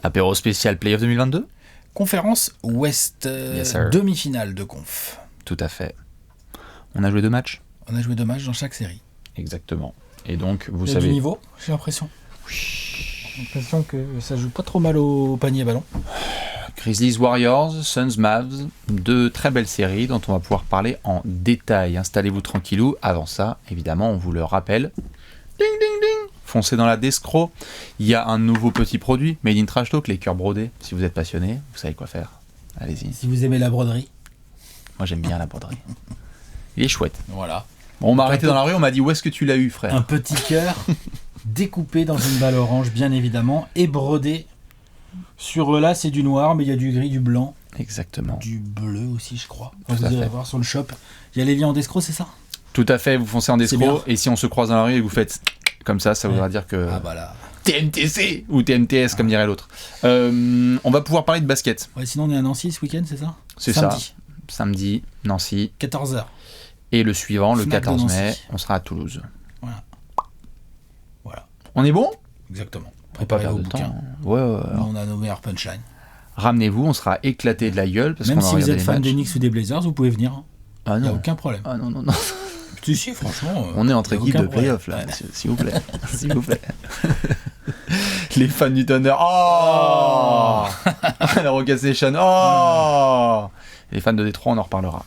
Apéro spécial Playoff 2022. Conférence Ouest, Yes, sir. demi-finale de conf. Tout à fait. On a joué 2 matchs. On a joué 2 matchs dans chaque série. Exactement. Et donc, vous Il y a savez... du niveau, j'ai l'impression. J'ai l'impression que ça joue pas trop mal au panier ballon. Grizzlies Warriors, Suns Mavs, 2 très belles séries dont on va pouvoir parler en détail. Installez-vous tranquillou. Avant ça, évidemment, on vous le rappelle. Ding, ding, ding. Foncez dans la Descro. Il y a un nouveau petit produit, Made in Trash Talk, les cœurs brodés. Si vous êtes passionné, vous savez quoi faire. Allez-y. Si vous aimez la broderie. Moi, j'aime bien la broderie. Il est chouette. Voilà. Bon, on m'a arrêté dans la rue, on m'a dit où est-ce que tu l'as eu, frère. Un petit cœur découpé dans une balle orange, bien évidemment, et brodé. Sur là, c'est du noir, mais il y a du gris, du blanc. Exactement. Du bleu aussi, je crois. Tout Vous à irez fait. voir sur le shop. Il y a les liens en Descro, c'est ça? Tout à fait, vous foncez en C'est Descro, bien. et si on se croise dans la rue et que vous faites comme ça voudra Ouais. dire que Ah bah là. TMTC ou TMTS, comme dirait l'autre. On va pouvoir parler de basket. Ouais, sinon, on est à Nancy ce week-end, c'est ça? C'est Samedi, ça. Samedi, Nancy. 14h. Et le suivant, le Fnac de 14 Nancy. mai, on sera à Toulouse. Voilà. On est bon? Exactement. On va pas Préparez perdre vos de bouquins. temps. Ouais. Nous, on a nos meilleurs punchlines. Ramenez-vous, on sera éclaté de la gueule parce Même qu'on va si vous regarder êtes les fan matchs. des Knicks ou des Blazers, vous pouvez venir. Ah Il n'y a non. aucun problème. Ah non. Si, franchement. On est entre y a équipes aucun de problème. playoff là, Ouais. monsieur, s'il vous plaît. S'il vous plaît. Les fans du Thunder. Oh La Rockets Nation. Oh Les fans de Détroit, on en reparlera.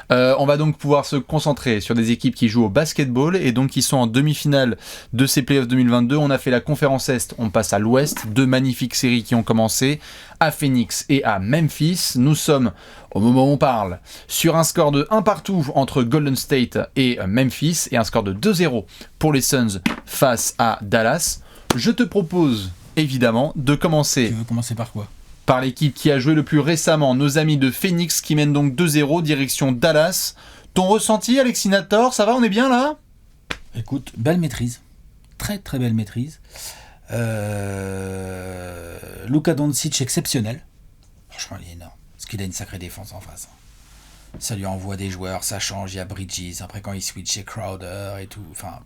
On va donc pouvoir se concentrer sur des équipes qui jouent au basketball et donc qui sont en demi-finale de ces playoffs 2022. On a fait la conférence Est, on passe à l'Ouest. 2 magnifiques séries qui ont commencé à Phoenix et à Memphis. Nous sommes, au moment où on parle, sur un score de 1 partout entre Golden State et Memphis et un score de 2-0 pour les Suns face à Dallas. Je te propose évidemment de commencer Tu veux commencer par quoi? par l'équipe qui a joué le plus récemment, nos amis de Phoenix qui mènent donc 2-0 direction Dallas. Ton ressenti, Alexinator, ça va, on est bien là? Écoute, belle maîtrise. Très très belle maîtrise. Luka Doncic exceptionnel. Franchement, il est énorme. Parce qu'il a une sacrée défense en face. Ça lui envoie des joueurs, ça change. Il y a Bridges. Après, quand il switch, c'est Crowder et tout. Enfin,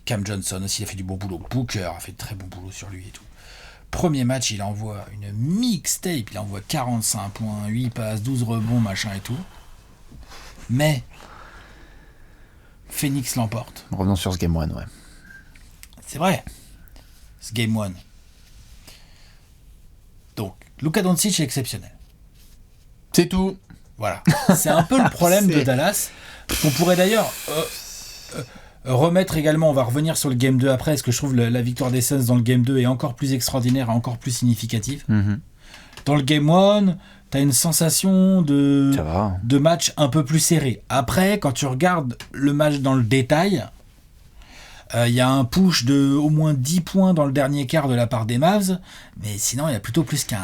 Cam Johnson aussi, il a fait du bon boulot. Booker a fait de très bon boulot sur lui et tout. Premier match, il envoie une mixtape. Il envoie 45 points, 8 passes, 12 rebonds, machin et tout. Mais Phoenix l'emporte. Revenons sur ce Game 1, ouais. C'est vrai. Ce Game 1. Donc, Luka Doncic est exceptionnel. C'est tout. Voilà. C'est un peu le problème de C'est- Dallas. On pourrait d'ailleurs remettre également, on va revenir sur le Game 2 après, parce que je trouve la victoire des Suns dans le Game 2 est encore plus extraordinaire et encore plus significative. Mhm. Dans le Game 1, tu as une sensation Ça va. de match un peu plus serré. Après, quand tu regardes le match dans le détail, il y a un push de au moins 10 points dans le dernier quart de la part des Mavs, mais sinon il y a plutôt plus 15.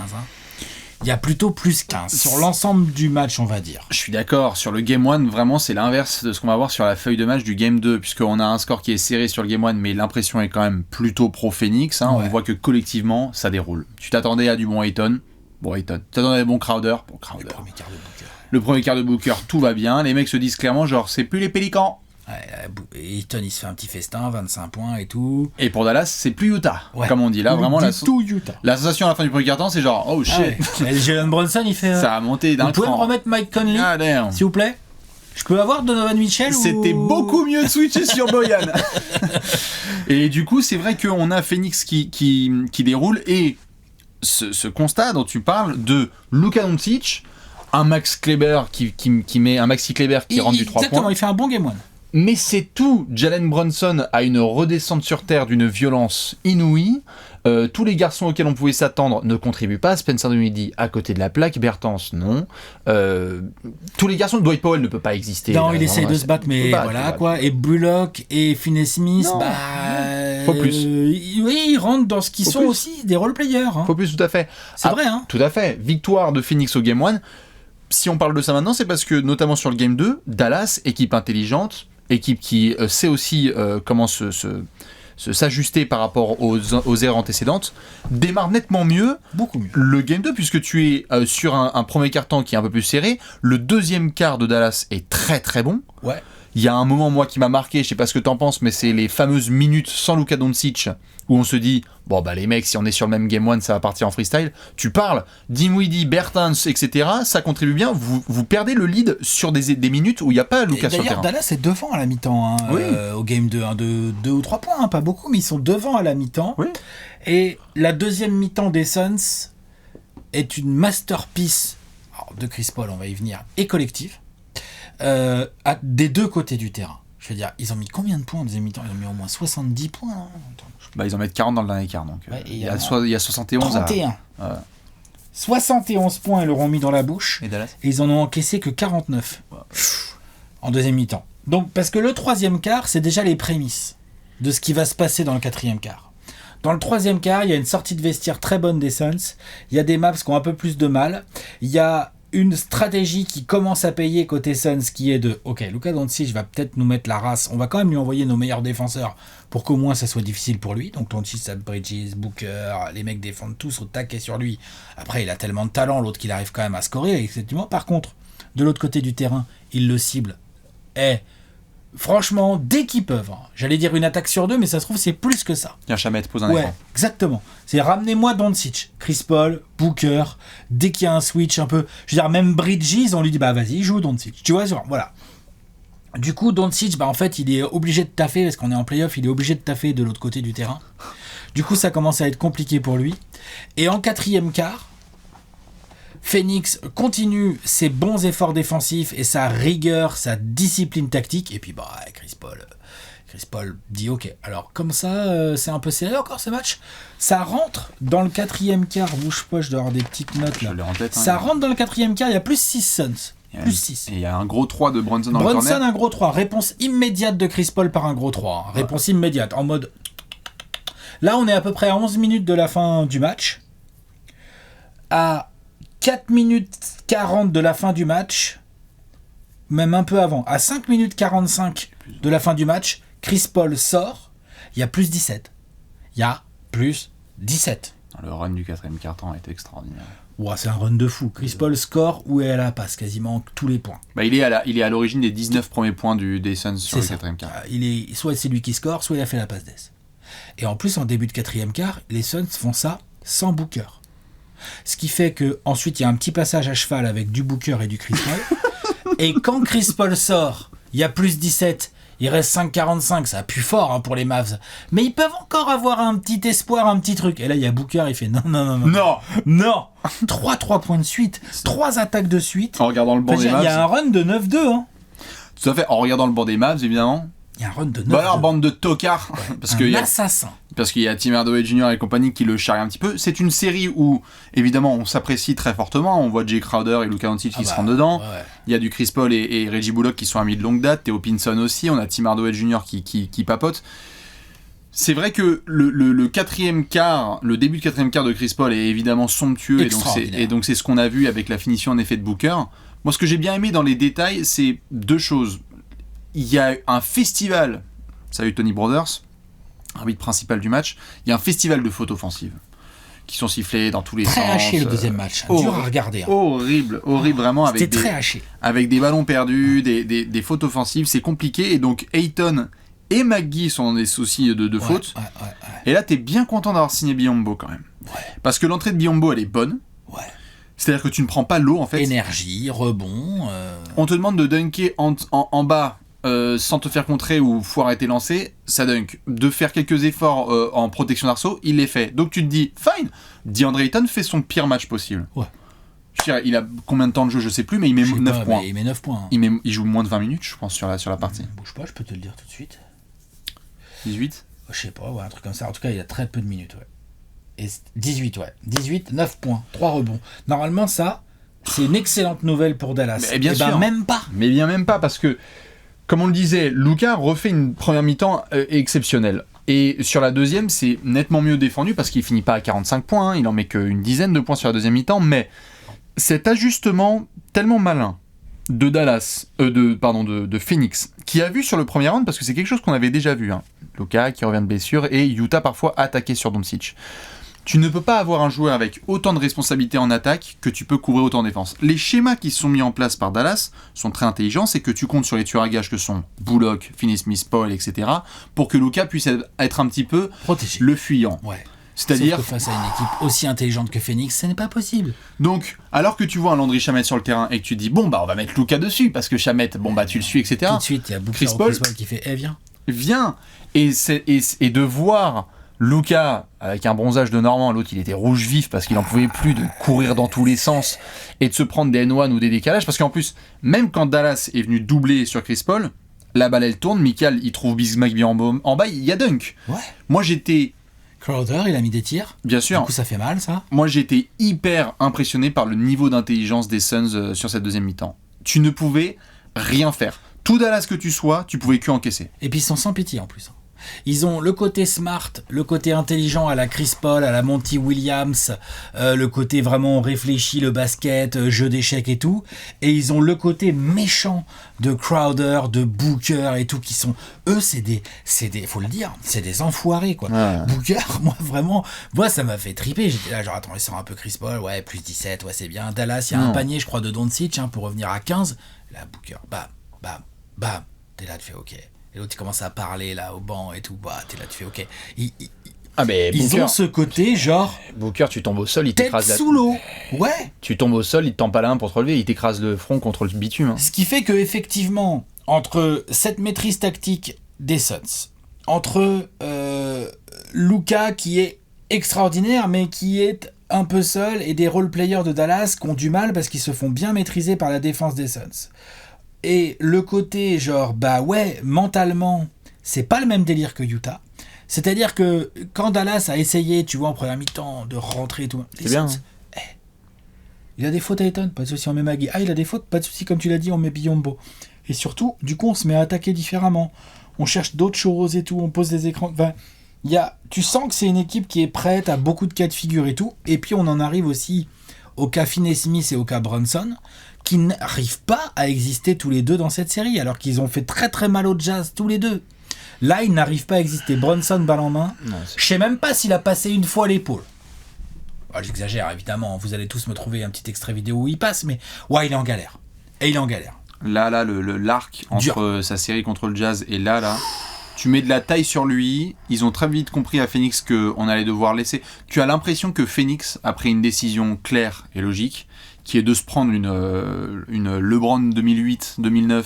Il y a plutôt plus 15 sur l'ensemble du match, on va dire. Je suis d'accord, sur le Game 1, vraiment, c'est l'inverse de ce qu'on va voir sur la feuille de match du Game 2, puisqu'on a un score qui est serré sur le Game 1, mais l'impression est quand même plutôt pro-Phoenix. Ouais. On voit que collectivement, ça déroule. Tu t'attendais à du bon Ayton. Bon, Ayton. Tu t'attendais à du bon Crowder. Bon, Crowder. Le premier quart de Booker. Le premier quart de Booker, tout va bien. Les mecs se disent clairement, genre, c'est plus les Pélicans. Eaton, il se fait un petit festin, 25 points et tout. Et pour Dallas, c'est plus Utah. Ouais. Comme on dit là, vraiment, tout Utah. la sensation à la fin du premier quart-temps, c'est genre, oh shit. Ah ouais. Et Jalen Brunson, il fait... Ça a monté d'un vous pouvez me cran. remettre Mike Conley, Ah, damn. s'il vous plaît? Je peux avoir Donovan Mitchell C'était ou... beaucoup mieux de switcher sur Boyan. Et du coup, c'est vrai qu'on a Phoenix qui déroule et ce constat dont tu parles de Luka Doncic, un Max Kleber qui met un Maxi Kleber qui rentre du 3 Exactement, points. il fait un bon game 1. Mais c'est tout. Jalen Brunson a une redescente sur terre d'une violence inouïe. Tous les garçons auxquels on pouvait s'attendre ne contribuent pas. Spencer Dinwiddie à côté de la plaque, Bertans non. Tous les garçons, Dwight Powell ne peut pas exister. Non, Là, il essaye vraiment, de se battre, mais Battre, voilà battre. quoi. Et Bullock et Finney-Smith, Non, bah... faut plus. Oui, ils rentrent dans ce qui Faut sont plus. aussi des role-players. Hein. Faut plus, tout à fait. C'est Ah, vrai, hein. Tout à fait. Victoire de Phoenix au Game 1. Si on parle de ça maintenant, c'est parce que, notamment sur le Game 2, Dallas, équipe intelligente, équipe qui sait aussi comment s'ajuster par rapport aux erreurs antécédentes, démarre nettement mieux Beaucoup mieux. le Game 2, puisque tu es sur un premier quart-temps qui est un peu plus serré. Le deuxième quart de Dallas est très très bon. Ouais. Il y a un moment, moi, qui m'a marqué, je sais pas ce que t'en penses, mais c'est les fameuses minutes sans Luka Doncic, où on se dit, bon, bah, les mecs, si on est sur le même Game 1, ça va partir en freestyle. Tu parles, Dinwiddie, Bertans, etc., ça contribue bien. Vous perdez le lead sur des minutes où il n'y a pas Luka sur le terrain. D'ailleurs, Dallas est devant à la mi-temps, hein, Oui. au Game 2, hein, de 2 ou 3 points, hein, pas beaucoup, mais ils sont devant à la mi-temps. Oui. Et la deuxième mi-temps des Suns est une masterpiece de Chris Paul, on va y venir, et collective, des deux côtés du terrain. Je veux dire, ils ont mis combien de points en deuxième mi-temps ? Ils ont mis au moins 70 points. Hein. Bah, ils en mettent 40 dans le dernier quart, donc Ouais, il y a 71 31. 71 points, ils leur ont mis dans la bouche. Et Dallas ? Et ils en ont encaissé que 49 en deuxième mi-temps. Donc, parce que le troisième quart, c'est déjà les prémices de ce qui va se passer dans le quatrième quart. Dans le troisième quart, il y a une sortie de vestiaire très bonne des Suns. Il y a des Mavs qui ont un peu plus de mal. Il y a une stratégie qui commence à payer côté Suns, qui est de ok, Luka Doncic va peut-être nous mettre la race. On va quand même lui envoyer nos meilleurs défenseurs pour qu'au moins ça soit difficile pour lui. Donc Doncic, Bridges, Booker, les mecs défendent tous au taquet sur lui. Après, il a tellement de talent, l'autre qu'il arrive quand même à scorer. Effectivement. Par contre, de l'autre côté du terrain, il le cible. Et franchement, dès qu'ils peuvent, hein, j'allais dire une attaque sur deux, mais ça se trouve c'est plus que ça. Tiens, Chamet, pose un Ouais, écran. exactement. C'est ramenez-moi Doncic, Chris Paul, Booker, dès qu'il y a un switch un peu... Je veux dire, même Bridges, on lui dit, bah vas-y, joue Doncic. Tu vois, voilà. Du coup, Doncic, bah en fait, il est obligé de taffer, parce qu'on est en play-off, il est obligé de taffer de l'autre côté du terrain. Du coup, ça commence à être compliqué pour lui. Et en quatrième quart, Phoenix continue ses bons efforts défensifs et sa rigueur, sa discipline tactique. Et puis, bah, Chris Paul dit ok, alors comme ça, c'est un peu serré encore ce match. Ça rentre dans le quatrième quart. Bouge pas, je dois avoir des petites notes là. Je l'ai en tête, hein, ça rentre dans le quatrième quart, il y a plus 6 Suns. Plus 6. Et il y a un gros 3 de Brunson dans le Brunson, corner. un gros 3. Réponse immédiate de Chris Paul par un gros 3. Réponse immédiate, en mode... Là, on est à peu près à 11 minutes de la fin du match. À 4 minutes 40 de la fin du match, même un peu avant, à 5 minutes 45 de la fin du match, Chris Paul sort, il y a plus 17. Il y a plus 17. Le run du quatrième quart-temps est extraordinaire. Ouah, c'est un run de fou. Chris Paul score où elle la passe quasiment tous les points. Bah, il est à l'origine des 19 premiers points des Suns sur le quatrième quart. Soit c'est lui qui score, soit il a fait la passe d'ess. Et en plus, en début de quatrième quart, les Suns font ça sans Booker. Ce qui fait que ensuite il y a un petit passage à cheval avec du Booker et du Chris Paul. Et quand Chris Paul sort, il y a plus 17, il reste 5,45, ça pue fort hein, pour les Mavs. Mais ils peuvent encore avoir un petit espoir, un petit truc. Et là il y a Booker, il fait non 3 points de suite, 3 attaques de suite. En regardant le banc des Mavs. Il y a un run de 9-2 hein. Tout à fait, en regardant le banc des Mavs évidemment. Il y a un run de 9-2. Bah alors, bande de tocards. Parce qu'il y a assassin. Parce qu'il y a Tim Hardaway Jr. et compagnie qui le charrient un petit peu. C'est une série où, évidemment, on s'apprécie très fortement. On voit Jay Crowder et Luka Doncic qui se rendent dedans. Ouais. Il y a du Chris Paul et Reggie Bullock qui sont amis de longue date. Theo Pinson aussi. On a Tim Hardaway Jr. qui papote. C'est vrai que le quatrième quart, le début de quatrième quart de Chris Paul est évidemment somptueux. Et donc c'est ce qu'on a vu avec la finition en effet de Booker. Moi, ce que j'ai bien aimé dans les détails, c'est deux choses. Il y a un festival, salut Tony Brothers, arbitre principal du match, il y a un festival de fautes offensives qui sont sifflées dans tous les sens. Très haché le deuxième match, dur à regarder. Hein. Horrible vraiment. C'était très haché. Avec des ballons perdus, des fautes offensives, c'est compliqué. Et donc Ayton et McGee sont dans des soucis de fautes. Ouais. Et là, t'es bien content d'avoir signé Biyombo quand même. Ouais. Parce que l'entrée de Biyombo, elle est bonne. Ouais. C'est-à-dire que tu ne prends pas l'eau en fait. Énergie, rebond. On te demande de dunker en bas. Sans te faire contrer ou faut arrêter lancer, ça dunk. De faire quelques efforts en protection d'arceau, il les fait. Donc tu te dis, fine, DeAndre Ayton fait son pire match possible. Ouais. Je dirais, il a combien de temps de jeu, je sais plus, mais il met 9 points. Il met 9 points. Il joue moins de 20 minutes, je pense, sur la partie. Bouge pas, je peux te le dire tout de suite. 18 ? Je sais pas, un truc comme ça. En tout cas, il a très peu de minutes, ouais. Et 18, ouais. 18, 9 points, 3 rebonds. Normalement, ça, c'est une excellente nouvelle pour Dallas. Mais bien sûr. Ben, même pas. Mais bien même pas, parce que comme on le disait, Luka refait une première mi-temps exceptionnelle. Et sur la deuxième, c'est nettement mieux défendu parce qu'il finit pas à 45 points, hein, il en met qu'une dizaine de points sur la deuxième mi-temps, mais cet ajustement tellement malin de Dallas, de Phoenix, qui a vu sur le premier round, parce que c'est quelque chose qu'on avait déjà vu, hein, Luka qui revient de blessure et Utah parfois attaqué sur Doncic. Tu ne peux pas avoir un joueur avec autant de responsabilités en attaque que tu peux couvrir autant en défense. Les schémas qui sont mis en place par Dallas sont très intelligents, c'est que tu comptes sur les tueurs à gages que sont Bullock, Finney-Smith, Paul, etc. pour que Luka puisse être un petit peu protégé, le fuyant. Ouais. C'est-à-dire sauf que face à une équipe aussi intelligente que Phoenix, ce n'est pas possible. Donc, alors que tu vois un Landry Shamet sur le terrain et que tu dis bon bah on va mettre Luka dessus parce que Shamet, bon bah tu le suis, etc. Tout de suite, il y a Booker Chris ou Paul Chris Paul qui fait viens et de voir Luka avec un bronzage de Normand, l'autre il était rouge vif parce qu'il en pouvait plus de courir dans tous les sens et de se prendre des N1 ou des décalages, parce qu'en plus même quand Dallas est venu doubler sur Chris Paul, la balle elle tourne, Michael il trouve Bismack bien en bas, il y a dunk. Ouais. Moi j'étais Crowder, il a mis des tirs. Bien sûr. Du coup, ça fait mal, ça. Moi, j'étais hyper impressionné par le niveau d'intelligence des Suns sur cette deuxième mi-temps. Tu ne pouvais rien faire. Tout Dallas que tu sois, tu pouvais que encaisser. Et puis, ils sont sans pitié, en plus. Ils ont le côté smart, le côté intelligent à la Chris Paul, à la Monty Williams, le côté vraiment réfléchi, le basket, jeu d'échecs et tout. Et ils ont le côté méchant de Crowder, de Booker et tout, qui sont... Eux, c'est des faut le dire, c'est des enfoirés, quoi. Ouais. Booker, moi, ça m'a fait triper. J'étais là, genre, attends, il sort un peu Chris Paul, ouais, plus 17, ouais, c'est bien. Dallas, il y a un panier, je crois, de Doncic, pour revenir à 15. Là, Booker, bam, bam, bam. T'es là, tu fais OK. Et l'autre, il commence à parler là au banc et tout. Bah, t'es là, tu fais OK. Ils ont ce côté genre. Booker, tu tombes au sol, il tête t'écrase sous l'eau. Ouais. Tu tombes au sol, il te tend pas la main pour te relever, il t'écrase le front contre le bitume. Hein. Ce qui fait que effectivement, entre cette maîtrise tactique des Suns, entre Luka qui est extraordinaire mais qui est un peu seul, et des role players de Dallas qui ont du mal parce qu'ils se font bien maîtriser par la défense des Suns. Et le côté genre, bah ouais, mentalement, c'est pas le même délire que Utah. C'est-à-dire que quand Dallas a essayé, tu vois, en première mi-temps, de rentrer et tout, c'est bien. Il a des fautes à Ayton, pas de souci, on met Magui. Ah, il a des fautes, pas de souci, comme tu l'as dit, on met Biyombo. Et surtout, du coup, on se met à attaquer différemment. On cherche d'autres choses et tout, on pose des écrans. Enfin, tu sens que c'est une équipe qui est prête à beaucoup de cas de figure et tout. Et puis, on en arrive aussi au cas Finney-Smith et au cas Brunson, qui n'arrivent pas à exister tous les deux dans cette série, alors qu'ils ont fait très très mal au Jazz tous les deux. Là, ils n'arrivent pas à exister. Brunson, balle en main. Je sais même pas s'il a passé une fois l'épaule. Oh, j'exagère, évidemment. Vous allez tous me trouver un petit extrait vidéo où il passe, mais ouais, il est en galère. Et il est en galère. Là, l'arc entre sa série contre le Jazz et là, tu mets de la taille sur lui. Ils ont très vite compris à Phoenix qu'on allait devoir laisser. Tu as l'impression que Phoenix a pris une décision claire et logique, qui est de se prendre une LeBron 2008-2009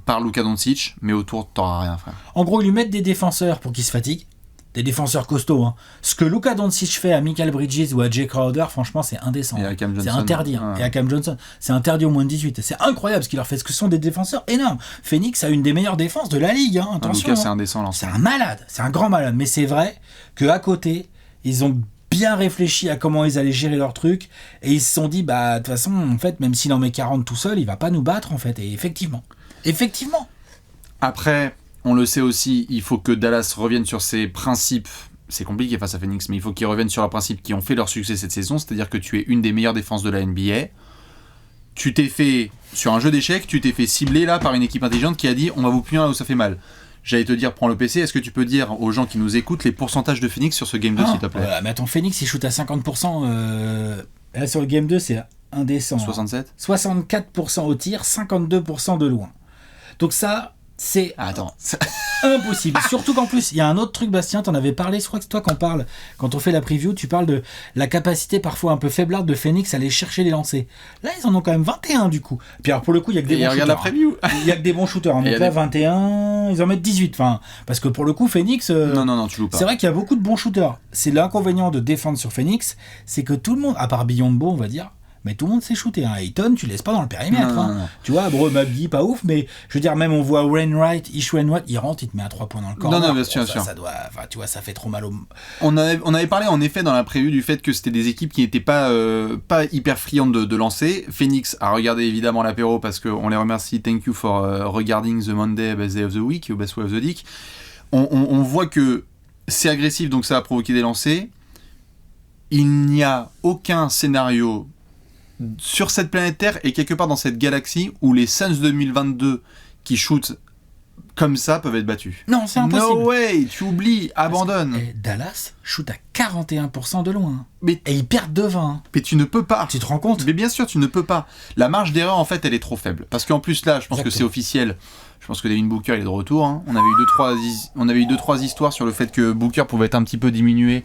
par Luka Doncic, mais autour t'auras rien, frère. En gros, ils lui mettent des défenseurs pour qu'ils se fatiguent, des défenseurs costauds. Hein. Ce que Luka Doncic fait à Michael Bridges ou à Jay Crowder, franchement, c'est indécent. Et à Cam Johnson. C'est interdit. Et à Cam Johnson, c'est interdit au moins de 18. C'est incroyable ce qu'il leur fait, ce que sont des défenseurs énormes. Phoenix a une des meilleures défenses de la ligue. Hein. Attention. Luka, c'est indécent. Là, c'est un malade, c'est un grand malade. Mais c'est vrai qu'à côté, ils ont bien réfléchi à comment ils allaient gérer leur truc, et ils se sont dit, bah de toute façon, en fait, même s'il en met 40 tout seul, il va pas nous battre, en fait. Et effectivement. Après, on le sait aussi, il faut que Dallas revienne sur ses principes. C'est compliqué face à Phoenix, mais il faut qu'ils reviennent sur leurs principes qui ont fait leur succès cette saison, c'est-à-dire que tu es une des meilleures défenses de la NBA. Tu t'es fait, sur un jeu d'échecs, tu t'es fait cibler là par une équipe intelligente qui a dit, on va vous punir là où ça fait mal. J'allais te dire, prends le PC, est-ce que tu peux dire aux gens qui nous écoutent les pourcentages de Phoenix sur ce Game 2, s'il te plaît? Voilà, mais attends, Phoenix, il shoot à 50%. Là, sur le Game 2, c'est indécent. 67 64% au tir, 52% de loin. Donc ça, c'est impossible. Surtout qu'en plus, il y a un autre truc, Bastien, t'en avais parlé, je crois que c'est toi qu'on parle, quand on fait la preview, tu parles de la capacité parfois un peu faiblarde de Phoenix à aller chercher les lancers. Là, ils en ont quand même 21 du coup. Puis alors pour le coup, il y a que des bons shooters. Regarde la preview. Il y a que des bons shooters. Donc là, 21, ils en mettent 18. Enfin, parce que pour le coup, Phoenix... Non, tu joues pas. C'est vrai qu'il y a beaucoup de bons shooters. C'est l'inconvénient de défendre sur Phoenix, c'est que tout le monde, à part Biyombo, on va dire, mais tout le monde sait shooter. Hein. Ayton, tu laisses pas dans le périmètre. Non. Tu vois, Magui, pas ouf, mais je veux dire, même on voit Wainwright, il rentre, il te met à 3 points dans le corps. Non, bien sûr. Ça doit, tu vois, ça fait trop mal au... On avait parlé en effet dans la preview du fait que c'était des équipes qui n'étaient pas hyper friandes de lancer. Phoenix a regardé évidemment l'apéro parce qu'on les remercie. Thank you for regarding the Monday best day of the week, best way of the week. On voit que c'est agressif, donc ça a provoqué des lancers. Il n'y a aucun scénario sur cette planète Terre et quelque part dans cette galaxie où les Suns 2022 qui shootent comme ça peuvent être battus. Non, c'est impossible. No way, tu oublies, abandonne. Dallas shoot à 41% de loin. Mais, Et ils perdent de 20. mais tu ne peux pas. Tu te rends compte? Mais bien sûr, tu ne peux pas. La marge d'erreur, en fait, elle est trop faible. Parce qu'en plus, là, je pense que c'est Exactement. officiel. Je pense que Devin Booker, il est de retour. Hein. On avait eu deux, trois histoires sur le fait que Booker pouvait être un petit peu diminué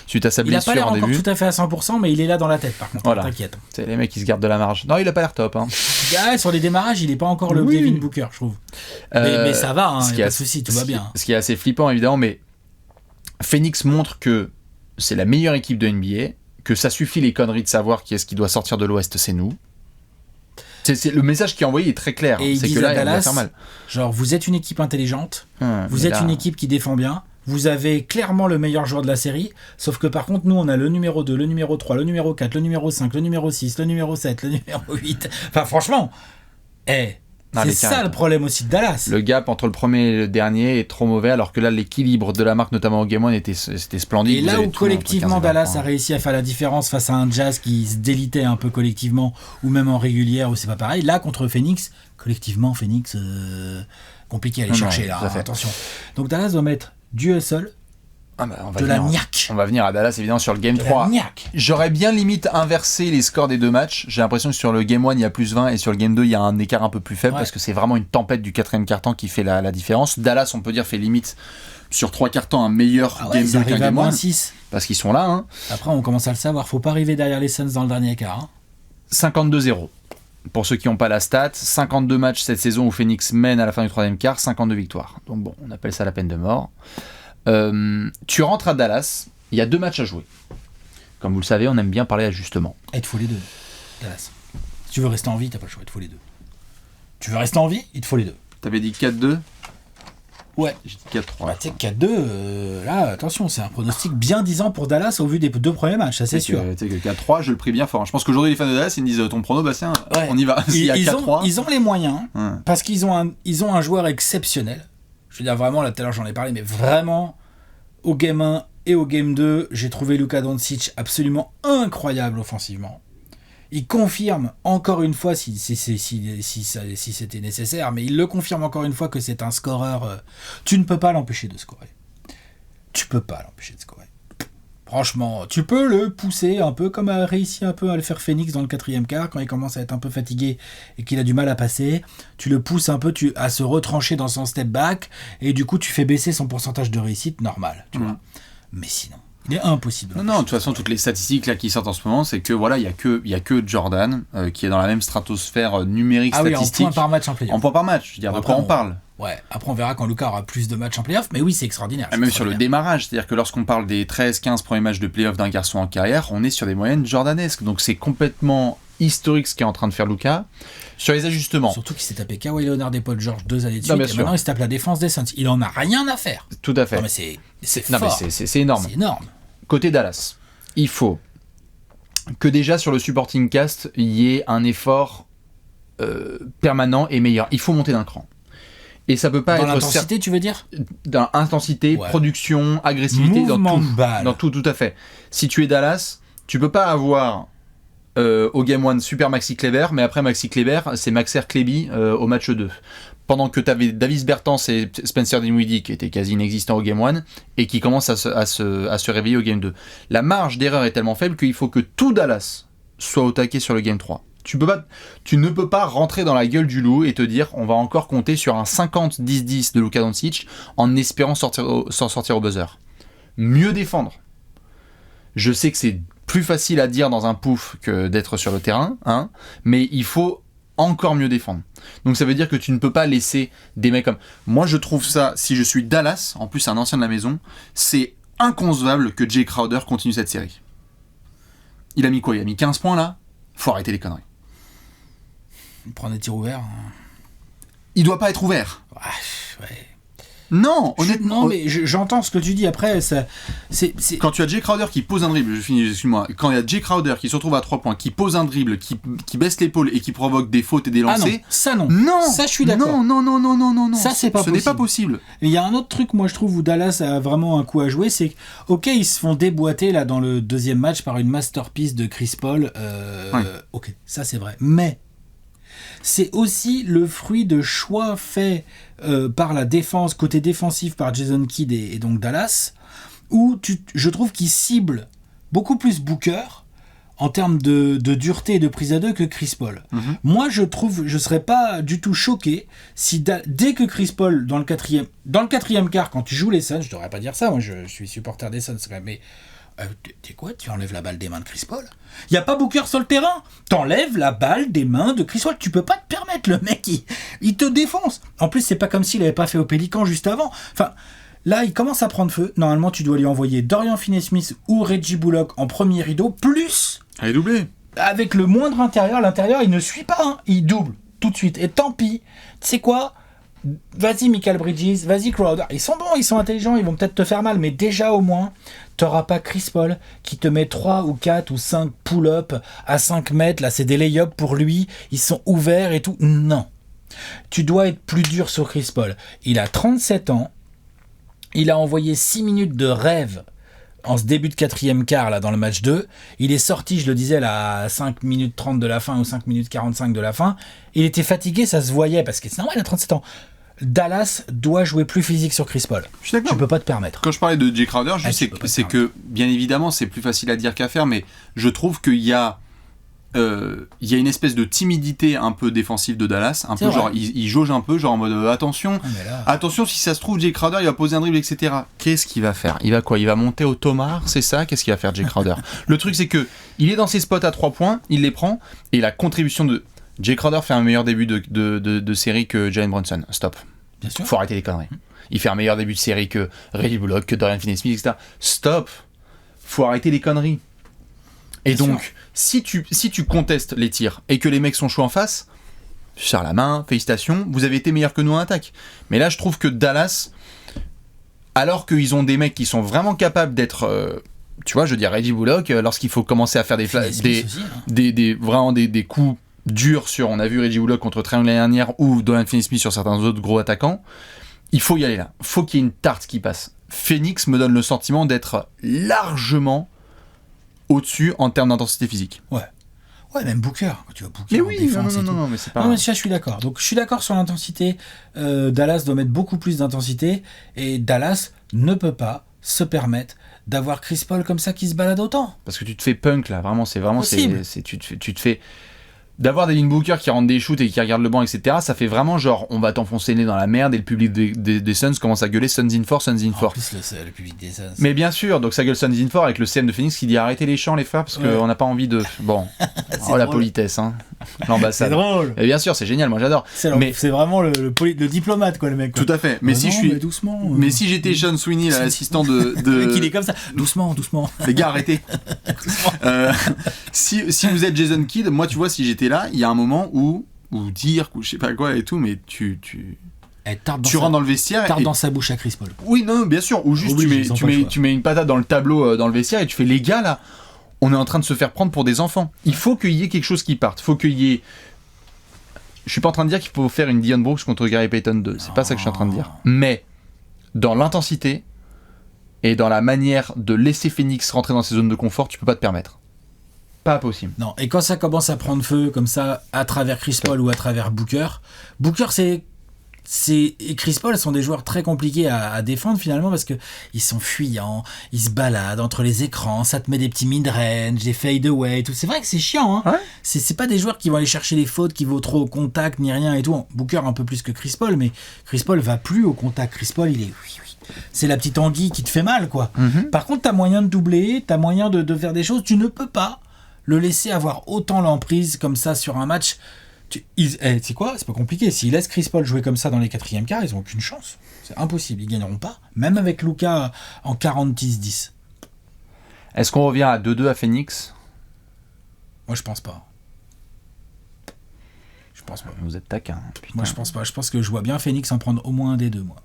suite à sa Il a blessure pas l'air en encore début. tout à fait à 100%, mais il est là dans la tête, par contre. Voilà. T'inquiète. C'est les mecs qui se gardent de la marge. Non, il a pas l'air top. Hein. Sur les démarrages, il est pas encore le Oui. Devin Booker, je trouve. Mais ça va, hein, ce y qui a est pas de souci, tout va bien. Ce qui est assez flippant, évidemment, mais Phoenix montre que c'est la meilleure équipe de NBA, que ça suffit les conneries de savoir qui est-ce qui doit sortir de l'Ouest, c'est nous. Le message qui est envoyé est très clair. Et ils C'est disent que là, à il va Dallas, faire mal. genre, vous êtes une équipe intelligente, vous mais êtes là- une équipe qui défend bien, vous avez clairement le meilleur joueur de la série, sauf que par contre, nous, on a le numéro 2, le numéro 3, le numéro 4, le numéro 5, le numéro 6, le numéro 7, le numéro 8. Enfin, franchement, Non, c'est mais ça carrément. le problème aussi de Dallas. Le gap entre le premier et le dernier est trop mauvais, alors que là, l'équilibre de la marque, notamment au Game 1, c'était splendide. Et Vous là avez où tout collectivement entre 15 et 20 Dallas points. a réussi à faire la différence face à un Jazz qui se délitait un peu collectivement, ou même en régulière, où c'est pas pareil, là contre Phoenix, collectivement Phoenix, compliqué à aller Non, chercher non, là, tout à fait. attention. Donc Dallas doit mettre du hustle, Ah bah, on va de la venir- niaque. On va venir à Dallas, évidemment, sur le Game De 3. la niaque. J'aurais bien limite inversé les scores des deux matchs. J'ai l'impression que sur le Game 1, il y a plus 20 et sur le Game 2, il y a un écart un peu plus faible Ouais. parce que c'est vraiment une tempête du quatrième quart-temps qui fait la différence. Dallas, on peut dire, fait limite sur 3 quarts-temps un meilleur Ah ouais, Game ils 2 arrivent qu'un à Game moins 1 6. parce qu'ils sont là. Hein. Après, on commence à le savoir. Faut pas arriver derrière les Suns dans le dernier quart. Hein. 52-0. Pour ceux qui n'ont pas la stat, 52 matchs cette saison où Phoenix mène à la fin du troisième quart, 52 victoires. Donc bon, on appelle ça la peine de mort. Tu rentres à Dallas, il y a 2 matchs à jouer. Comme vous le savez, on aime bien parler d'ajustement. Et il te faut les deux, Dallas. Si tu veux rester en vie, t'as pas le choix, il te faut les deux. Tu veux rester en vie, il te faut les deux. T'avais dit 4-2 Ouais. J'ai dit 4-3. Bah, tu sais, 4-2, là, attention, c'est un pronostic bien disant pour Dallas au vu des 2 premiers matchs, ça c'est sûr. Tu sais que 4-3, je le prie bien fort. Je pense qu'aujourd'hui, les fans de Dallas, ils me disent ton prono, Bastien, Ouais. on y va. S'il y a Ils 4-3. ont les moyens, Ouais. parce qu'ils ont un joueur exceptionnel. Je veux dire, vraiment, là tout à l'heure j'en ai parlé, mais vraiment, au Game 1 et au Game 2, j'ai trouvé Luka Doncic absolument incroyable offensivement. Il confirme encore une fois, si c'était nécessaire, mais il le confirme encore une fois que c'est un scoreur. Tu ne peux pas l'empêcher de scorer. Tu peux pas l'empêcher de scorer. Franchement, tu peux le pousser un peu comme a réussi un peu à le faire Phoenix dans le quatrième quart, quand il commence à être un peu fatigué et qu'il a du mal à passer. Tu le pousses un peu à se retrancher dans son step back et du coup tu fais baisser son pourcentage de réussite normal. Tu vois. Mais sinon, il est impossible. Non, de toute façon, toutes les statistiques là, qui sortent en ce moment, c'est que voilà, il y a que Jordan qui est dans la même stratosphère numérique Ah oui, en statistique. points par match en playoff. En points par match, je veux dire, de Après, quoi on parle. Ouais, après on verra quand Luka aura plus de matchs en playoff, mais oui, c'est extraordinaire. Et même sur le démarrage, c'est-à-dire que lorsqu'on parle des 13-15 premiers matchs de playoff d'un garçon en carrière, on est sur des moyennes jordanesques. Donc c'est complètement historique ce qu'est en train de faire Luka. Sur les ajustements, Surtout qu'il s'est tapé Kawhi Leonard et Paul George 2 années de Non, suite, bien et sûr. maintenant il se tape la défense des Suns. Il en a rien à faire. tout à fait. Non, mais c'est Non, mais fort. c'est énorme. C'est énorme. Côté Dallas, il faut que déjà sur le supporting cast, il y ait un effort permanent et meilleur. Il faut monter d'un cran. Et ça peut pas Dans être l'intensité, tu veux dire dans intensité, Ouais. production, agressivité, Mouvement de balle. dans tout à fait. Si tu es Dallas, tu peux pas avoir au Game 1 Super Maxi Kleber, mais après Maxi Kleber, c'est Maxer Kleber au match 2. Pendant que tu avais Davis Bertans et Spencer Dinwiddie qui étaient quasi inexistants au Game 1 et qui commencent à se réveiller au Game 2. La marge d'erreur est tellement faible qu'il faut que tout Dallas soit au taquet sur le Game 3. Tu ne peux pas rentrer dans la gueule du loup et te dire on va encore compter sur un 50-10-10 de Luka Doncic en espérant s'en sortir au buzzer. Mieux défendre. Je sais que c'est plus facile à dire dans un pouf que d'être sur le terrain, hein, mais il faut encore mieux défendre. Donc ça veut dire que tu ne peux pas laisser des mecs comme... Moi je trouve ça, si je suis Dallas, en plus un ancien de la maison, c'est inconcevable que Jay Crowder continue cette série. Il a mis quoi ? Il a mis 15 points là ? Faut arrêter les conneries. Prendre des tirs ouverts. Il doit pas être ouvert. Ouais. Non, honnêtement. Non, mais j'entends ce que tu dis. Après, ça, c'est... Quand tu as Jay Crowder qui pose un dribble, je finis, excuse-moi. Quand il y a Jay Crowder qui se retrouve à 3 points, qui pose un dribble, qui baisse l'épaule et qui provoque des fautes et des Ah non, lancers. ça non. Non, Ça, je suis d'accord. Non. Ça, c'est pas Ce n'est pas possible. possible. Et il y a un autre truc, moi je trouve, où Dallas a vraiment un coup à jouer, c'est que, ok, ils se font déboîter là dans le deuxième match par une masterpiece de Chris Paul. Ouais. Ok, ça c'est vrai. Mais c'est aussi le fruit de choix faits par la défense, côté défensif par Jason Kidd et donc Dallas, où je trouve qu'ils ciblent beaucoup plus Booker en termes de dureté et de prise à deux que Chris Paul. Moi, je serais pas du tout choqué si dès que Chris Paul, dans le quatrième quart, quand tu joues les Suns, je devrais pas dire ça, moi je suis supporter des Suns quand même, mais t'es quoi, tu enlèves la balle des mains de Chris Paul? Il y a pas Booker sur le terrain, t'enlèves la balle des mains de Chris Paul, tu peux pas te permettre, le mec, il te défonce. En plus, c'est pas comme s'il avait pas fait au Pélican juste avant. Enfin, là, il commence à prendre feu. Normalement, tu dois lui envoyer Dorian Finney-Smith ou Reggie Bullock en premier rideau, plus... Allez, doublé. Avec le moindre intérieur, l'intérieur, il ne suit pas. Hein. Il double tout de suite. Et tant pis. Tu sais quoi ? Vas-y, Michael Bridges. Vas-y, Crowder. Ils sont bons, ils sont intelligents. Ils vont peut-être te faire mal. Mais déjà, au moins, t'auras pas Chris Paul qui te met 3 ou 4 ou 5 pull-up à 5 mètres. Là, c'est des lay-ups pour lui. Ils sont ouverts et tout. Non. Tu dois être plus dur sur Chris Paul. Il a 37 ans. Il a envoyé 6 minutes de rêve en ce début de quatrième quart là, dans le match 2. Il est sorti, je le disais, là, à 5 minutes 30 de la fin ou 5 minutes 45 de la fin. Il était fatigué, ça se voyait, parce que c'est normal, il a 37 ans. Dallas doit jouer plus physique sur Chris Paul. Je suis d'accord. Tu peux pas te permettre. Quand je parlais de Jay Crowder, c'est que, bien évidemment, c'est plus facile à dire qu'à faire, mais je trouve qu'il y a une espèce de timidité un peu défensive de Dallas, un peu genre il jauge un peu, genre en mode attention, attention, si ça se trouve Jay Crowder il va poser un dribble, etc. Qu'est-ce qu'il va faire? Il va quoi? Il va monter au Tomar, c'est ça? Qu'est-ce qu'il va faire Jay Crowder? Le truc c'est que il est dans ses spots à 3 points, il les prend, et la contribution de Jay Crowder fait un meilleur début de série que Jalen Brunson. Stop. Bien sûr. Faut arrêter les conneries. Il fait un meilleur début de série que Reggie Bullock, que Dorian Finney-Smith, etc. Stop. Faut arrêter les conneries. Et bien donc, si tu contestes les tirs et que les mecs sont chauds en face, tu serres la main, félicitations, vous avez été meilleurs que nous en attaque. Mais là, je trouve que Dallas, alors qu'ils ont des mecs qui sont vraiment capables d'être, tu vois, je veux dire, Reggie Bullock, lorsqu'il faut commencer à faire des coups durs sur, on a vu Reggie Bullock contre Trae Young l'année dernière, ou Dorian Finney-Smith sur certains autres gros attaquants, il faut y aller là. Faut qu'il y ait une tarte qui passe. Phoenix me donne le sentiment d'être largement au-dessus en termes d'intensité physique. Ouais, même Booker. Quand tu vois Booker mais oui, en défense non, mais c'est pas... Non, mais ça, je suis d'accord. Donc, je suis d'accord sur l'intensité. Dallas doit mettre beaucoup plus d'intensité. Et Dallas ne peut pas se permettre d'avoir Chris Paul comme ça qui se balade autant. Parce que tu te fais punk, là. Vraiment, tu te fais... D'avoir Devin Booker qui rentre des shoots et qui regarde le banc, etc., ça fait vraiment genre, on va t'enfoncer le nez dans la merde, et le public des Suns commence à gueuler Suns in 4, Suns in 4. En plus, le public des Suns. Mais bien sûr, donc ça gueule Suns in 4 avec le CM de Phoenix qui dit arrêtez les chants, les frères, parce qu'on n'a pas envie de... Bon, la politesse, hein. L'ambassade. C'est drôle. Et bien sûr, c'est génial, moi j'adore. C'est vraiment le diplomate, quoi, le mec. Quoi. Tout à fait. Mais mais doucement. Mais si j'étais Sean Sweeney, l'assistant de... Qu'il est comme ça. Doucement. Les gars, arrêtez. Si vous êtes Jason Kidd, moi, tu vois, si j'étais là, il y a un moment où dire, ou je sais pas quoi et tout, mais tu rentres dans le vestiaire. Tarde dans sa bouche à Chris Paul. Oui, non, bien sûr. Ou juste, tu mets une patate dans le tableau, dans le vestiaire, et tu fais, les gars, là, on est en train de se faire prendre pour des enfants. Il faut qu'il y ait quelque chose qui parte. Faut qu'il y ait... Je suis pas en train de dire qu'il faut faire une Dillon Brooks contre Gary Payton 2. C'est pas ça que je suis en train de dire. Mais, dans l'intensité et dans la manière de laisser Phoenix rentrer dans ses zones de confort, tu peux pas te permettre. Pas possible. Non, et quand ça commence à prendre feu comme ça, à travers Chris Paul ou à travers Booker, et Chris Paul sont des joueurs très compliqués à défendre finalement parce que ils sont fuyants, ils se baladent entre les écrans, ça te met des petits mid-range, des fade-away et tout. C'est vrai que c'est chiant, hein. Ouais. C'est pas des joueurs qui vont aller chercher les fautes, qui vont trop au contact ni rien et tout. Booker un peu plus que Chris Paul, mais Chris Paul va plus au contact. Chris Paul, il est... C'est la petite anguille qui te fait mal, quoi. Mm-hmm. Par contre, t'as moyen de doubler, t'as moyen de faire des choses, tu ne peux pas le laisser avoir autant l'emprise comme ça sur un match. Tu sais quoi? C'est pas compliqué. S'ils laissent Chris Paul jouer comme ça dans les quatrièmes quarts, ils n'ont aucune chance. C'est impossible. Ils gagneront pas. Même avec Luka en 40-10-10. Est-ce qu'on revient à 2-2 à Phoenix? Moi, je pense pas. Je pense pas. Vous êtes taquin. Moi, je pense pas. Je pense que je vois bien Phoenix en prendre au moins un des deux, moi.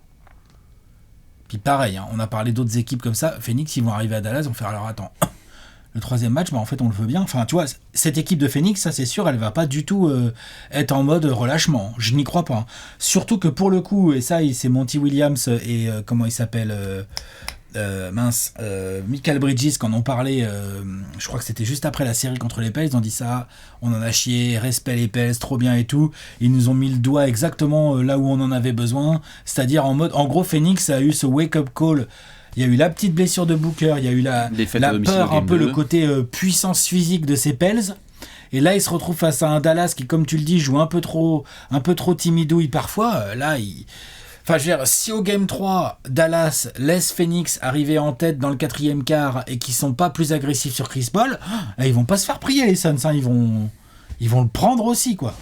Puis pareil, hein, on a parlé d'autres équipes comme ça. Phoenix, ils vont arriver à Dallas, ils vont faire alors attends. Le troisième match, en fait, on le veut bien. Enfin, tu vois, cette équipe de Phoenix, ça c'est sûr, elle va pas du tout être en mode relâchement. Je n'y crois pas. Surtout que pour le coup, et ça, c'est Monty Williams et comment il s'appelle Michael Bridges, quand on parlait, je crois que c'était juste après la série contre les Pels, ils ont dit ça, on en a chié, respect les Pels, trop bien et tout. Ils nous ont mis le doigt exactement là où on en avait besoin, c'est-à-dire en gros, Phoenix a eu ce wake-up call. Il y a eu la petite blessure de Booker, il y a eu la peur, un peu le côté puissance physique de ces Pels. Et là, il se retrouve face à un Dallas qui, comme tu le dis, joue un peu trop timidouille parfois. Là, Enfin, je veux dire, si au Game 3, Dallas laisse Phoenix arriver en tête dans le 4e quart et qu'ils sont pas plus agressifs sur Chris Paul, ils vont pas se faire prier, les Suns. Ils vont le prendre aussi, quoi.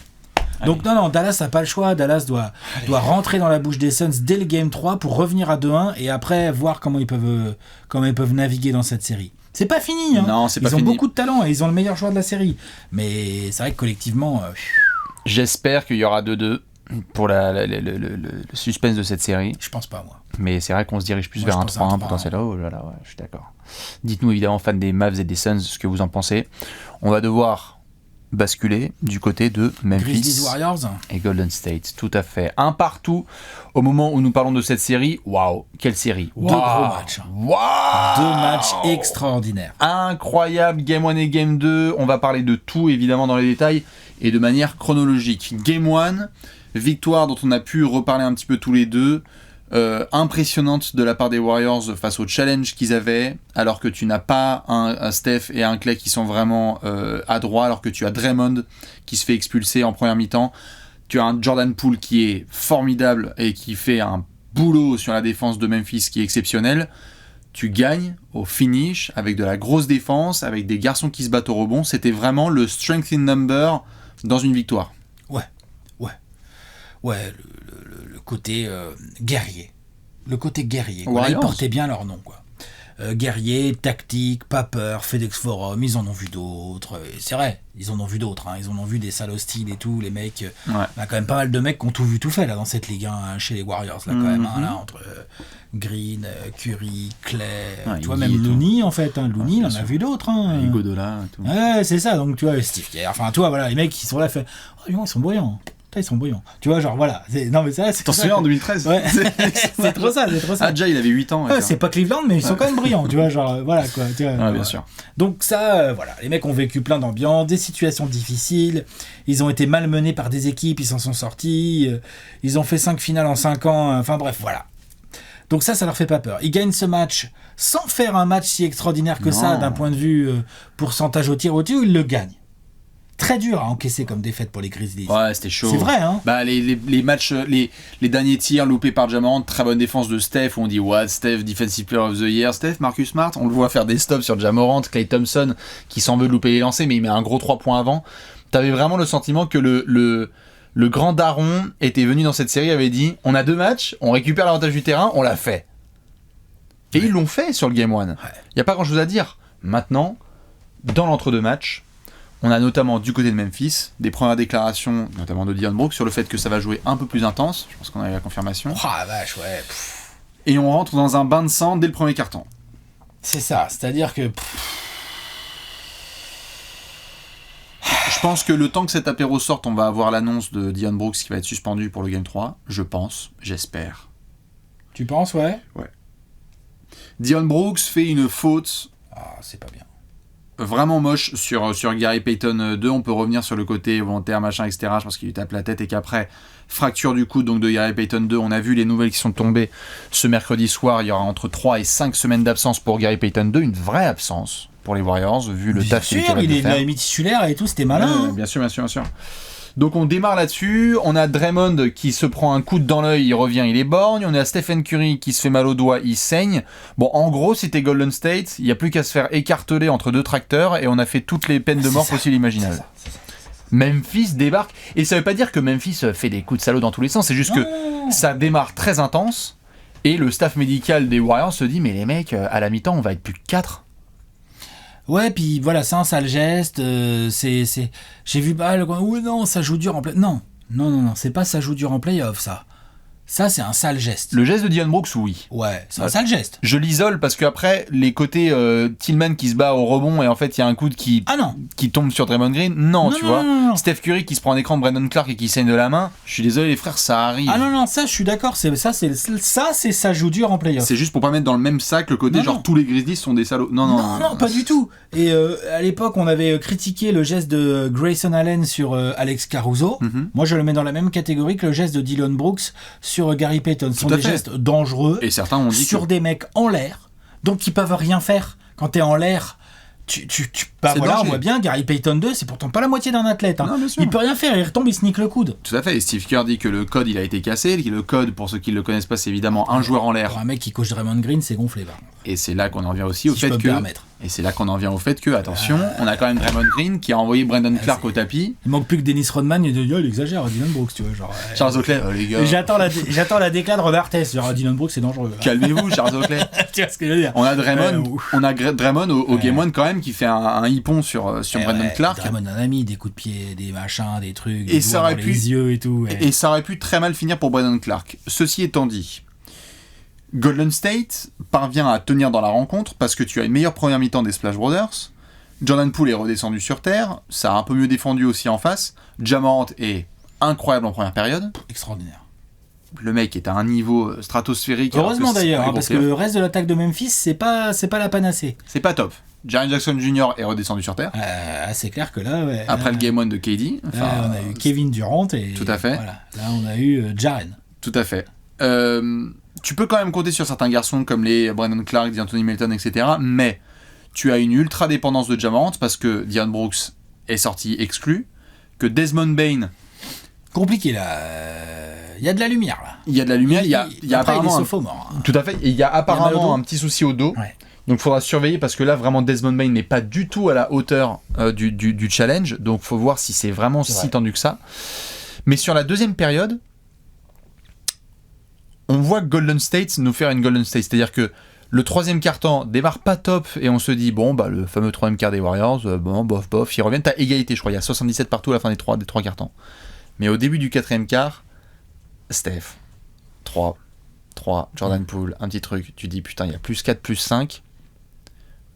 Donc non, Dallas n'a pas le choix. Dallas doit rentrer dans la bouche des Suns dès le Game 3 pour revenir à 2-1 et après voir comment ils peuvent naviguer dans cette série. C'est pas fini, hein. Non, c'est pas fini. Ils ont fini. beaucoup de talent et ils ont le meilleur joueur de la série. Mais c'est vrai que collectivement... J'espère qu'il y aura 2-2 pour le suspense de cette série. Je pense pas, moi. Mais c'est vrai qu'on se dirige plus vers un 3-1 potentiel. Oh là là, ouais, je suis d'accord. Dites-nous évidemment, fans des Mavs et des Suns, ce que vous en pensez. On va devoir basculer du côté de Memphis Grizzlies Warriors et Golden State. Tout à fait. Un partout au moment où nous parlons de cette série. Waouh, quelle série. Deux gros matchs. Waouh. 2 matchs extraordinaires. Incroyable. Game 1 et Game 2. On va parler de tout, évidemment, dans les détails et de manière chronologique. Game 1, victoire dont on a pu reparler un petit peu tous les deux. Impressionnante de la part des Warriors face au challenge qu'ils avaient, alors que tu n'as pas un Steph et un Clay qui sont vraiment adroits, alors que tu as Draymond qui se fait expulser en première mi-temps, tu as un Jordan Poole qui est formidable et qui fait un boulot sur la défense de Memphis qui est exceptionnel. Tu gagnes au finish avec de la grosse défense, avec des garçons qui se battent au rebond. C'était vraiment le strength in number dans une victoire. Ouais, le côté guerrier. Le côté guerrier. Ils portaient bien leur nom, quoi. Guerrier, tactique, pas peur, FedEx Forum, ils en ont vu d'autres. C'est vrai, ils en ont vu d'autres. Ils en ont vu des salles hostiles et tout. Les mecs, il y a quand même pas mal de mecs qui ont tout vu, tout fait là, dans cette ligue, chez les Warriors. Là, quand même, là, entre Green, Curry, Clay, tu vois, même Looney, en fait. Looney, il en a vu d'autres. Iguodala et tout. Ouais, c'est ça. Donc, tu vois, Steve Kerr. Enfin, toi, voilà, les mecs qui sont là, ils sont bruyants. Ils sont bruyants. Tu vois, genre, voilà. Non, mais c'est t'en souviens en 2013 ouais. C'est trop ça. Ah, déjà, il avait 8 ans. Ouais, c'est pas Cleveland, mais ils sont quand même brillants. Tu vois, genre, voilà, quoi. Tu vois, ouais, bien sûr. Donc, ça, voilà. Les mecs ont vécu plein d'ambiances, des situations difficiles. Ils ont été malmenés par des équipes, ils s'en sont sortis. Ils ont fait 5 finales en 5 ans. Enfin, bref, voilà. Donc, ça leur fait pas peur. Ils gagnent ce match sans faire un match si extraordinaire que ça, d'un point de vue pourcentage au tir, ils le gagnent. Très dur à encaisser comme défaite pour les Grizzlies. Ouais, c'était chaud. C'est vrai, hein. Bah, les matchs, les derniers tirs loupés par Ja Morant, très bonne défense de Steph, où on dit what, Steph, Defensive Player of the Year, Steph, Marcus Smart, on le voit faire des stops sur Ja Morant, Klay Thompson, qui s'en veut de louper les lancers, mais il met un gros 3 points avant. T'avais vraiment le sentiment que le grand daron était venu dans cette série, avait dit, on a 2 matchs, on récupère l'avantage du terrain, on l'a fait. Et ils l'ont fait sur le Game 1. Il n'y a pas grand chose à dire. Maintenant, dans l'entre-deux matchs, on a notamment du côté de Memphis des premières déclarations, notamment de Dillon Brooks, sur le fait que ça va jouer un peu plus intense. Je pense qu'on a eu la confirmation. Oh la vache, ouais. Et on rentre dans un bain de sang dès le premier quart-temps. C'est ça, c'est-à-dire que... Je pense que le temps que cet apéro sorte, on va avoir l'annonce de Dillon Brooks qui va être suspendu pour le Game 3. Je pense, j'espère. Tu penses, ouais ? Ouais. Dillon Brooks fait une faute... Ah, c'est pas bien. Vraiment moche sur Gary Payton 2. On peut revenir sur le côté volontaire, machin, etc. Je pense qu'il lui tape la tête et qu'après, fracture du coude donc de Gary Payton 2. On a vu les nouvelles qui sont tombées ce mercredi soir. Il y aura entre 3 et 5 semaines d'absence pour Gary Payton 2. Une vraie absence pour les Warriors, vu le taf qu'il est capable de faire. Il est mis titulaire et tout, c'était malin. Bien sûr. Donc on démarre là-dessus, on a Draymond qui se prend un coup dans l'œil, il revient, il est borgne, on a Stephen Curry qui se fait mal au doigt, il saigne. Bon, en gros, c'était Golden State, il n'y a plus qu'à se faire écarteler entre 2 tracteurs et on a fait toutes les peines de mort possibles et imaginables. Memphis débarque, et ça veut pas dire que Memphis fait des coups de salaud dans tous les sens, c'est juste que ça démarre très intense et le staff médical des Warriors se dit mais les mecs, à la mi-temps, on va être plus que 4. Ouais, puis voilà, c'est un sale geste, j'ai vu pas, ouais, non, ça joue dur en play. Non, c'est pas ça joue dur en playoff, ça. Ça, c'est un sale geste. Le geste de Dillon Brooks, oui. Ouais, c'est un sale geste. Je l'isole parce qu'après, les côtés Tillman qui se bat au rebond et en fait, il y a un coude qui tombe sur Draymond Green. Non, tu vois. Non. Steph Curry qui se prend un écran de Brandon Clark et qui saigne de la main. Je suis désolé, les frères, ça arrive. Ah non, ça, je suis d'accord. Ça joue dur en playoff. C'est juste pour pas mettre dans le même sac le côté tous les Grizzlies sont des salauds. Non, pas du tout. Et à l'époque, on avait critiqué le geste de Grayson Allen sur Alex Caruso. Moi, je le mets dans la même catégorie que le geste de Dillon Brooks sur Gary Payton. Ce sont des gestes dangereux. Et certains ont dit sur des mecs en l'air, donc qui peuvent rien faire. Quand t'es en l'air, on voit bien Gary Payton 2, c'est pourtant pas la moitié d'un athlète. Hein. Non, il peut rien faire, il retombe, il sneak le coude. Tout à fait. Et Steve Kerr dit que le code il a été cassé. Le code, pour ceux qui le connaissent pas, c'est évidemment un joueur en l'air. Pour un mec qui coach Draymond Green, c'est gonflé. Et c'est là qu'on en vient aussi au fait que. Attention, on a quand même Draymond Green qui a envoyé Brandon Clark au tapis. Il manque plus que Dennis Rodman et il exagère, Dillon Brooks, tu vois. Genre, Charles Oakley, les gars. J'attends la déclat de Robert Tess, genre Dillon Brooks, c'est dangereux. Calmez-vous, Charles Oakley. Tu vois ce que je veux dire. On a Draymond au Game 1 quand même qui fait un hippon sur Brandon Clark. Draymond a mis des coups de pied, des machins, des trucs, et ça aurait les yeux et tout. Et ça aurait pu très mal finir pour Brandon Clark. Ceci étant dit, Golden State parvient à tenir dans la rencontre parce que tu as une meilleure première mi-temps des Splash Brothers. Jordan Poole est redescendu sur terre, ça a un peu mieux défendu aussi en face. Ja Morant est incroyable en première période. Extraordinaire. Le mec est à un niveau stratosphérique. Heureusement d'ailleurs, parce que le reste de l'attaque de Memphis, c'est pas la panacée. C'est pas top. Jaren Jackson Jr. est redescendu sur terre. C'est clair que là, ouais. Après le Game 1 de KD. On a eu Kevin Durant et. Tout à fait. Voilà. Là, on a eu Jaren. Tout à fait. Tu peux quand même compter sur certains garçons comme les Brandon Clark, D'Anthony Melton, etc. Mais tu as une ultra dépendance de Ja Morant parce que Dillon Brooks est sorti exclu, que Desmond Bane. Compliqué là. Il y a de la lumière là. Il y a de la lumière. Il y a apparemment. Il est sophomore. Tout à fait. Et il y a apparemment un petit souci au dos. Ouais. Donc il faudra surveiller parce que là vraiment Desmond Bane n'est pas du tout à la hauteur du challenge. Donc il faut voir si c'est vraiment si tendu que ça. Mais sur la deuxième période, on voit Golden State nous faire une Golden State. C'est-à-dire que le troisième quart-temps démarre pas top et on se dit le fameux troisième quart des Warriors, bof, ils reviennent à égalité, je crois. Il y a 77 partout à la fin des trois quarts-temps. Mais au début du quatrième quart, Steph, 3, Jordan Poole, un petit truc. Tu dis putain, il y a plus 4, plus 5.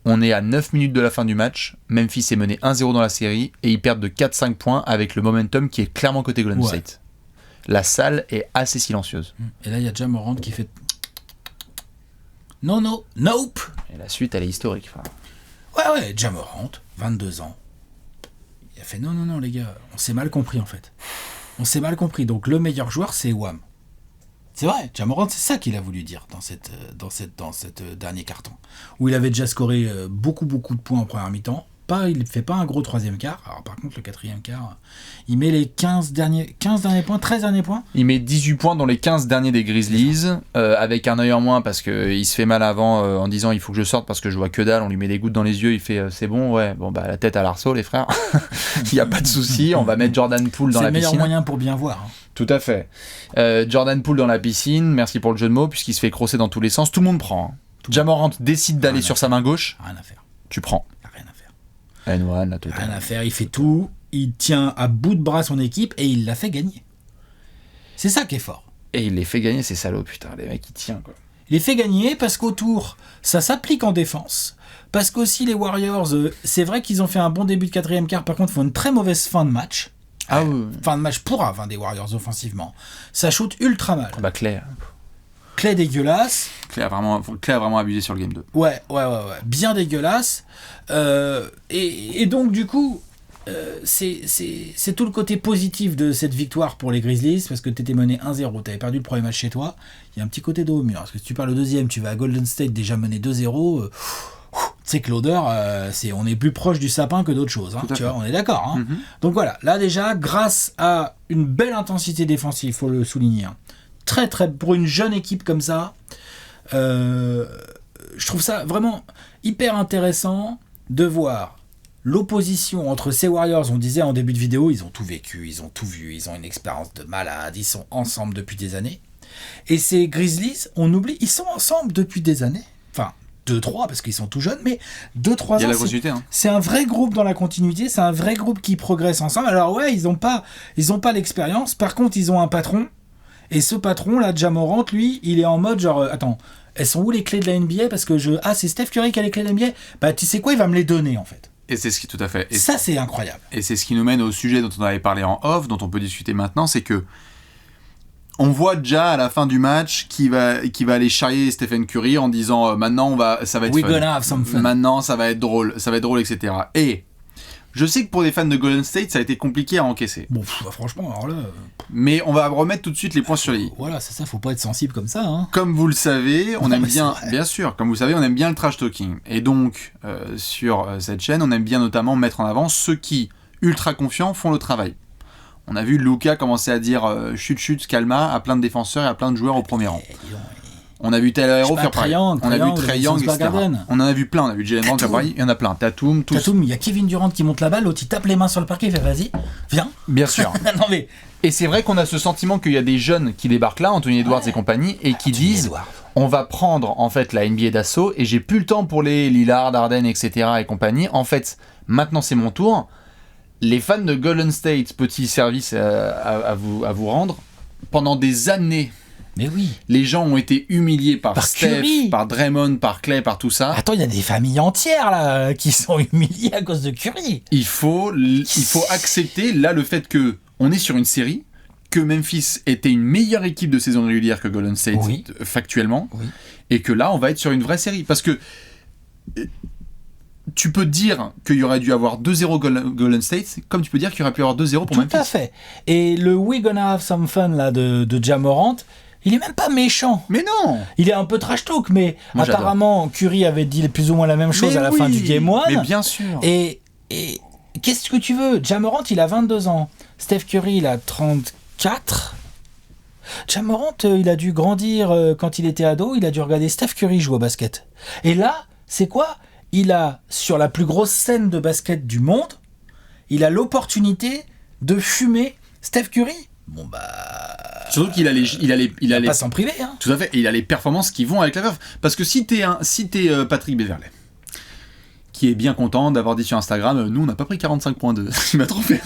On est à 9 minutes de la fin du match. Memphis est mené 1-0 dans la série et ils perdent de 4-5 points avec le momentum qui est clairement côté Golden State. La salle est assez silencieuse. Et là, il y a Ja Morant qui fait nope. Et la suite, elle est historique. Ouais, Ja Morant, 22 ans. Il a fait non, les gars, on s'est mal compris en fait. On s'est mal compris. Donc le meilleur joueur, c'est Wham. C'est vrai, Ja Morant, c'est ça qu'il a voulu dire dans cette dernier carton. Où il avait déjà scoré beaucoup de points en première mi-temps. Il ne fait pas un gros troisième quart. Alors par contre, le quatrième quart, il met les 13 derniers points. Il met 18 points dans les 15 derniers des Grizzlies, avec un œil en moins parce qu'il se fait mal avant en disant il faut que je sorte parce que je vois que dalle. On lui met des gouttes dans les yeux, il fait c'est bon, la tête à l'arceau les frères. Il n'y a pas de souci, on va mettre Jordan Poole dans la piscine. C'est le meilleur moyen pour bien voir. Tout à fait. Jordan Poole dans la piscine, merci pour le jeu de mots, puisqu'il se fait crosser dans tous les sens. Tout le monde prend. Ja Morant décide d'aller sur sa main gauche. Rien à faire. Tu prends. Rien à faire. N1, la totale. Rien à faire, il fait tout. Il tient à bout de bras son équipe et il l'a fait gagner. C'est ça qui est fort. Et il les fait gagner, ces salauds, putain, les mecs, ils tiennent, quoi. Il les fait gagner parce qu'autour, ça s'applique en défense. Parce qu'aussi, les Warriors, c'est vrai qu'ils ont fait un bon début de quatrième quart, par contre, ils font une très mauvaise fin de match. Oui. Fin de match pourrave des Warriors offensivement. Ça shoot ultra mal. Clay dégueulasse. Clay a vraiment abusé sur le game 2. Ouais. Bien dégueulasse. Et donc, du coup, c'est tout le côté positif de cette victoire pour les Grizzlies, parce que tu étais mené 1-0, tu avais perdu le premier match chez toi. Il y a un petit côté dos au mur. Parce que si tu perds le deuxième, tu vas à Golden State déjà mené 2-0. Tu sais que l'odeur, on est plus proche du sapin que d'autres choses. Tu vois, on est d'accord. Mm-hmm. Donc voilà, là déjà, grâce à une belle intensité défensive, il faut le souligner. Très, très, pour une jeune équipe comme ça, je trouve ça vraiment hyper intéressant de voir l'opposition entre ces Warriors. On disait en début de vidéo, ils ont tout vécu, ils ont tout vu, ils ont une expérience de malade, ils sont ensemble depuis des années. Et ces Grizzlies, on oublie, ils sont ensemble depuis des années. Enfin, 2-3 parce qu'ils sont tout jeunes, mais 2-3 ans, c'est un vrai groupe dans la continuité, c'est un vrai groupe qui progresse ensemble. Alors ouais, ils ont pas l'expérience, par contre ils ont un patron, Et ce patron là, Ja Morant, lui, il est en mode genre attends, elles sont où les clés de la NBA parce que c'est Steph Curry qui a les clés de la NBA. Bah tu sais quoi, il va me les donner en fait. Et c'est ce qui tout à fait. Ça c'est incroyable. Et c'est ce qui nous mène au sujet dont on avait parlé en off, dont on peut discuter maintenant, c'est que on voit Ja à la fin du match qui va aller charrier Stephen Curry en disant maintenant ça va être We're fun. gonna have some fun. Maintenant ça va être drôle, etc. Et je sais que pour des fans de Golden State, ça a été compliqué à encaisser. Bon, franchement, alors là. Mais on va remettre tout de suite les points sur les i. Voilà, c'est ça, faut pas être sensible comme ça. Hein. Comme vous le savez, on aime bien sûr, comme vous le savez, on aime bien le trash talking. Et donc, sur cette chaîne, on aime bien notamment mettre en avant ceux qui, ultra confiants, font le travail. On a vu Luka commencer à dire chut, calma à plein de défenseurs et à plein de joueurs au premier rang. On a vu Tyler Hero faire pareil. On a vu Trae Young, etc. On en a vu plein. On a vu Jalen Brown faire pareil. Il y en a plein. Tatum, tous. Tatum, il y a Kevin Durant qui monte la balle, l'autre il tape les mains sur le parquet, il fait vas-y, viens. Bien sûr. Non mais. Et c'est vrai qu'on a ce sentiment qu'il y a des jeunes qui débarquent là, Anthony Edwards et compagnie, et qui disent on va prendre en fait la NBA d'assaut et j'ai plus le temps pour les Lillard, Harden, etc. et compagnie. En fait, maintenant c'est mon tour. Les fans de Golden State, petit service à vous rendre, pendant des années. Mais oui. Les gens ont été humiliés par Steph, Curry. par Draymond, par Clay, par tout ça. Attends, il y a des familles entières là qui sont humiliées à cause de Curry. Il faut accepter là le fait que on est sur une série, que Memphis était une meilleure équipe de saison régulière que Golden State factuellement, et que là on va être sur une vraie série parce que tu peux dire qu'il y aurait dû avoir 2-0 Golden State, comme tu peux dire qu'il y aurait pu avoir 2-0 pour Memphis. Tout à fait. Et le We Gonna Have Some Fun là de Ja Morant, il est même pas méchant. Mais non. Il est un peu trash talk, mais moi, apparemment Curry avait dit plus ou moins la même chose à la fin du Game 1. Mais bien sûr. Et qu'est-ce que tu veux? Ja Morant, il a 22 ans. Steph Curry, il a 34. Ja Morant, il a dû grandir quand il était ado. Il a dû regarder Steph Curry jouer au basket. Et là, c'est quoi? Il a, sur la plus grosse scène de basket du monde, il a l'opportunité de fumer Steph Curry. Bon bah... Surtout qu'il a pas s'en priver, hein. Tout à fait. Et il a les performances qui vont avec la verve. Parce que si t'es Patrick Beverley, qui est bien content d'avoir dit sur Instagram, nous on n'a pas pris 45.2. Il m'a trop fait.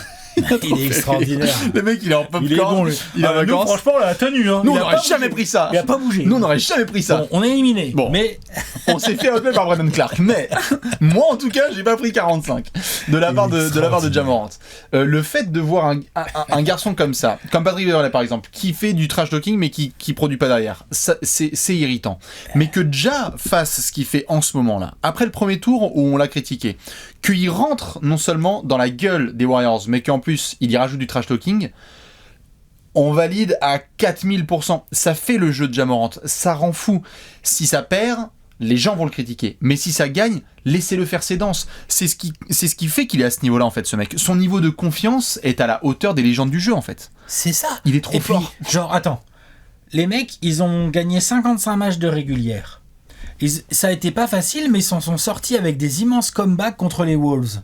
Il est extraordinaire. Le mec, il est en popcorn. Il est bon, lui. Il est en vacances. Franchement, la tenue. Hein. Nous, on n'aurait jamais pris ça. Il a pas bougé. Nous, on n'aurait jamais pris ça. Bon, on est éliminé. Bon. Mais on s'est fait retenir par Brandon Clark. Mais moi, en tout cas, j'ai pas pris 45 de la part de Ja Morant. Le fait de voir un garçon comme ça, comme Patrick Beverley par exemple, qui fait du trash talking mais qui produit pas derrière, ça, c'est irritant. Mais que Ja fasse ce qu'il fait en ce moment-là, après le premier tour où on l'a critiqué, qu'il rentre non seulement dans la gueule des Warriors, mais qu'en plus il y rajoute du trash talking, on valide à 4000%. Ça fait le jeu de Ja Morant, ça rend fou. Si ça perd, les gens vont le critiquer. Mais si ça gagne, laissez-le faire ses danses. C'est ce qui fait qu'il est à ce niveau-là, en fait, ce mec. Son niveau de confiance est à la hauteur des légendes du jeu, en fait. C'est ça. Il est trop fort. Puis, genre, attends. Les mecs, ils ont gagné 55 matchs de régulière. Ça a été pas facile, mais ils s'en sont sortis avec des immenses comebacks contre les Wolves.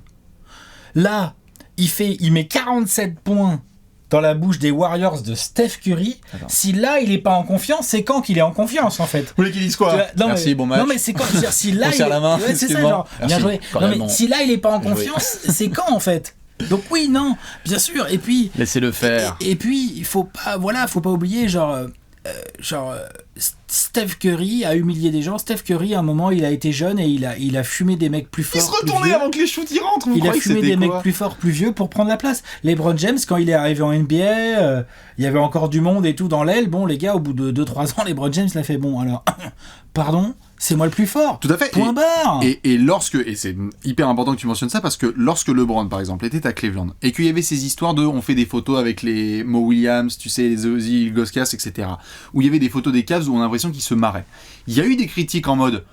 Là, il met 47 points dans la bouche des Warriors de Steph Curry. Attends. Si là, il est pas en confiance, c'est quand qu'il est en confiance, en fait. Vous voulez qu'il dise quoi? Merci, bon match. Non, mais c'est quand? Si là, on serre la main. Ouais, c'est ça, bon. Genre, bien joué. Non, mais si là, il est pas en confiance, c'est quand, en fait? Donc oui, non, bien sûr. Et puis... Laissez-le faire. Et puis, il faut pas oublier, Steph Curry a humilié des gens. Steph Curry, à un moment, il a été jeune et il a fumé des mecs plus forts. Il se retournait avant que les shoots y rentrent. Il a fumé des mecs plus forts, plus vieux pour prendre la place. LeBron James, quand il est arrivé en NBA, il y avait encore du monde et tout dans l'aile. Bon, les gars, au bout de 2-3 ans, LeBron James l'a fait. Bon, alors, pardon, c'est moi le plus fort. Tout à fait. Point barre. Et c'est hyper important que tu mentionnes ça parce que lorsque LeBron, par exemple, était à Cleveland et qu'il y avait ces histoires on fait des photos avec les Mo Williams, tu sais, les Ozzy, Goskas, etc. Où il y avait des photos des Cavs où on a l'impression qu'ils se marraient. Il y a eu des critiques en mode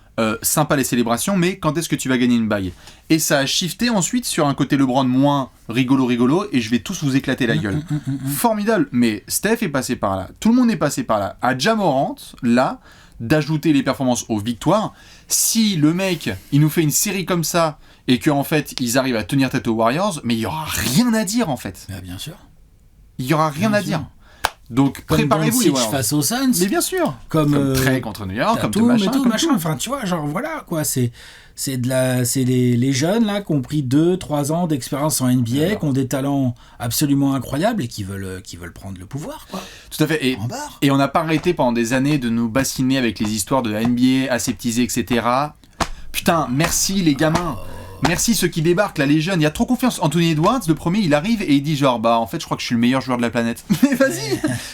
sympa les célébrations, mais quand est-ce que tu vas gagner une bague? Et ça a shifté ensuite sur un côté LeBron moins rigolo et je vais tous vous éclater la gueule. Formidable. Mais Steph est passé par là. Tout le monde est passé par là. À Ja Morant, là, d'ajouter les performances aux victoires. Si le mec, il nous fait une série comme ça et qu'en fait, ils arrivent à tenir tête aux Warriors, mais il y aura rien à dire en fait. Bien sûr. Il y aura rien à dire. Donc Comme préparez-vous les Doncic Warriors. face aux Suns. Mais bien sûr. Comme Trey contre New York, comme tout Tatum et machin, tout, comme machin. tout. Enfin, tu vois, genre voilà quoi, c'est les jeunes là qui ont pris 2-3 ans d'expérience en NBA, qui ont des talents absolument incroyables et qui veulent prendre le pouvoir quoi. Tout à fait. Et on n'a pas arrêté pendant des années de nous bassiner avec les histoires de la NBA aseptisée, etc. Putain, merci les gamins. Merci ceux qui débarquent, là, les jeunes. Il y a trop confiance. Anthony Edwards, le premier, il arrive et il dit genre, en fait, je crois que je suis le meilleur joueur de la planète. Mais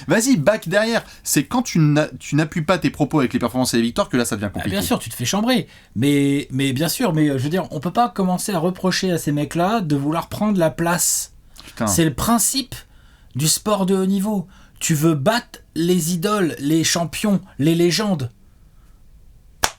vas-y, back derrière. C'est quand tu n'appuies pas tes propos avec les performances et les victoires que là, ça devient compliqué. Bien sûr, tu te fais chambrer. Mais bien sûr, je veux dire, on peut pas commencer à reprocher à ces mecs-là de vouloir prendre la place. Putain. C'est le principe du sport de haut niveau. Tu veux battre les idoles, les champions, les légendes.